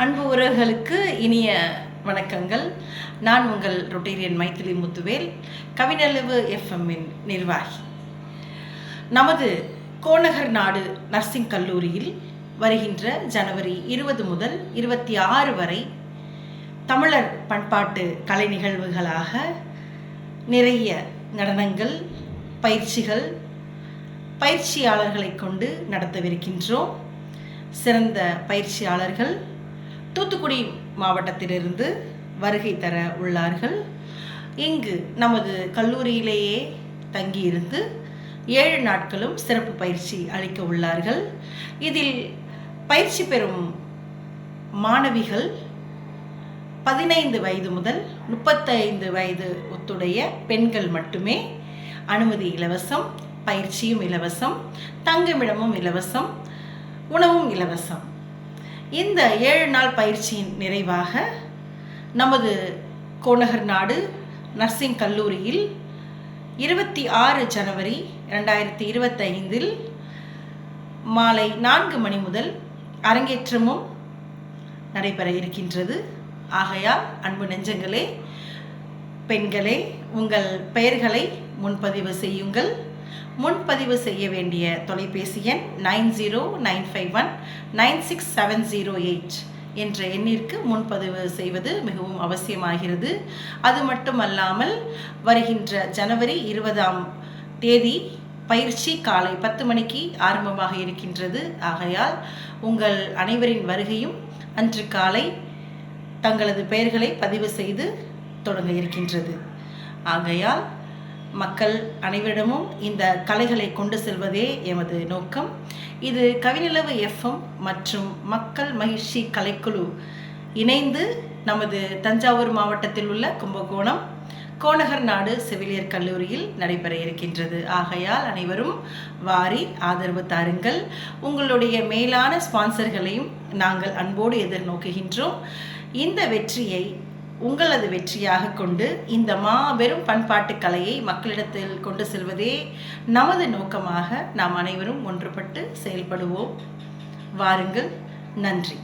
அன்பு உறவுகளுக்கு இனிய வணக்கங்கள். நான் உங்கள் ரொட்டேரியன் மைத்திலி முத்துவேல், கவினளவு எஃப்எம்மின் நிர்வாகி. நமது கோநகர் நாடு நர்சிங் கல்லூரியில் வருகின்ற ஜனவரி 20 முதல் 26 வரை தமிழர் பண்பாட்டு கலை நிகழ்வுகளாக நிறைய நடனங்கள், பயிற்சிகள், பயிற்சியாளர்களை கொண்டு நடத்தவிருக்கின்றோம். சிறந்த பயிற்சியாளர்கள் தூத்துக்குடி மாவட்டத்திலிருந்து வருகை தர உள்ளார்கள். இங்கு நமது கல்லூரியிலேயே தங்கியிருந்து 7 நாட்களும் சிறப்பு பயிற்சி அளிக்க உள்ளார்கள். இதில் பயிற்சி பெறும் மாணவிகள் 15 வயது முதல் 35 வயது ஒத்துடைய பெண்கள் மட்டுமே. அனுமதி இலவசம், பயிற்சியும் இலவசம், தங்குமிடமும் இலவசம், உணவும் இலவசம். இந்த 7 நாள் பயிற்சியின் நிறைவாக நமது கோநகர் நாடு நர்சிங் கல்லூரியில் 26 ஜனவரி 2025 மாலை 4 மணி முதல் அரங்கேற்றமும் நடைபெற இருக்கின்றது. ஆகையால் அன்பு நெஞ்சங்களே, பெண்களே, உங்கள் பெயர்களை முன்பதிவு செய்யுங்கள். முன்பதிவு செய்ய வேண்டிய தொலைபேசி எண் 9095196708 என்ற எண்ணிற்கு முன்பதிவு செய்வது மிகவும் அவசியமாகிறது. அது மட்டுமல்லாமல் வருகின்ற ஜனவரி 20ஆம் தேதி பயிற்சி காலை 10 மணிக்கு ஆரம்பமாக இருக்கின்றது. ஆகையால் உங்கள் அனைவரின் வருகையும் அன்று காலை தங்களது பெயர்களை பதிவு செய்து தொடங்க இருக்கின்றது. ஆகையால் மக்கள் அனைவரிடமும் இந்த கலைகளை கொண்டு செல்வதே எமது நோக்கம். இது கவினளவு எஃப்எம் மற்றும் மக்கள் மகிழ்ச்சி கலைக்குழு இணைந்து நமது தஞ்சாவூர் மாவட்டத்தில் உள்ள கும்பகோணம் கோநகர் நாடு செவிலியர் கல்லூரியில் நடைபெற இருக்கின்றது. ஆகையால் அனைவரும் வாரி ஆதரவு தாருங்கள். உங்களுடைய மேலான ஸ்பான்சர்களையும் நாங்கள் அன்போடு எதிர்நோக்குகின்றோம். இந்த வெற்றியை உங்களது வெற்றியாக கொண்டு இந்த மாபெரும் பண்பாட்டு கலையை மக்களிடத்தில் கொண்டு செல்வதே நமது நோக்கமாக நாம் அனைவரும் ஒன்றுபட்டு செயல்படுவோம். வாருங்கள். நன்றி.